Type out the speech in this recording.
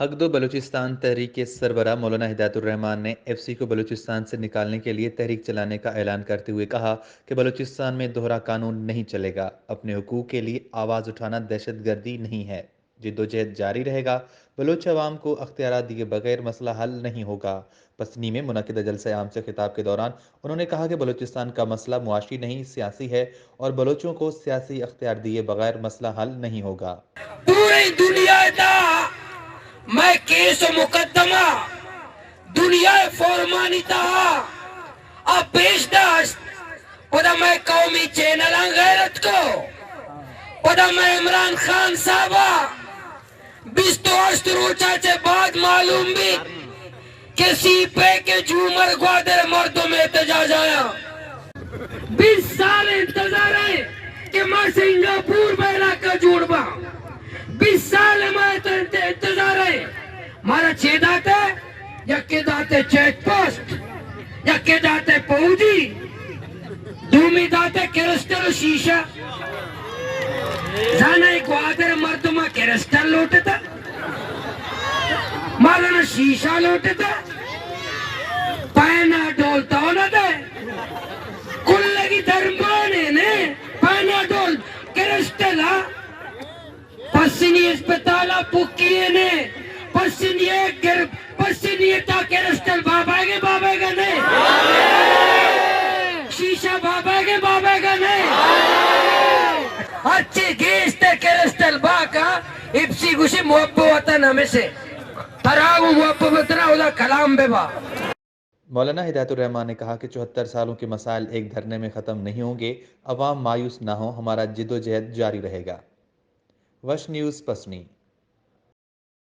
हक दो बलूचिस्तान तहरीक के सरबराह मौलाना हिदायतुर्रहमान ने एफसी को बलूचिस्तान से निकालने के लिए तहरीक चलाने का ऐलान करते हुए कहा कि बलूचिस्तान में दोहरा कानून नहीं चलेगा। अपने हुकूक के लिए आवाज़ उठाना दहशतगर्दी नहीं है। जिद्दोजहद जारी रहेगा। बलूच अवाम को अख्तियार दिए बगैर मसला हल नहीं होगा। पसनी में मुनक़िद जलसा आम से खिताब के दौरान उन्होंने कहा कि बलूचिस्तान का मसला मुआशी नहीं सियासी है और बलोचों को सियासी अख्तियार दिए बगैर मसला हल नहीं होगा। पूरी दुनिया मैं केस मुकदमा दुनिया फॉर्मानिता अब पेशदाश पदा मैं कौमी चैनल गैरत को पदा मैं इमरान खान साहबा 28 रोचा से बाद मालूम भी किसी पे के झूमर ग्वादर मर्दों में एहतजाज आया 20 साल इंतजार है कि मैं सिंगापुर बेला का जुड़वा 20 साल में इंतजार है मारा छेदाते या के दाते चेक पोस्ट या के दाते पौधी दूमी दाते क्रिस्टल शीशा जाना ग्वादर मर्दमा क्रिस्टल लौटता मारा शीशा लौटता पैना डोलता होना दे कुल्ले की धर्माने ने पैना डोल क्रिस्टल पश्चिमी अस्पताल पुक्किए ने पश्चिमी क्रिस्टल बाबा के नहीं शीशा बाबा के नहीं अच्छी गेस्ते क्रिस्टल बाका इप्सी गुशी मुहब्बत वतन हमें से तरागु मुहब्बत वतन उदा कलाम बेबा। मौलाना हिदायतुर्रहमान ने कहा कि 74 सालों के मसाइल एक धरने में ख़त्म नहीं होंगे। अवाम मायूस ना हो, हमारा जिद्दोजहद जारी रहेगा। वश न्यूज़ पसनी।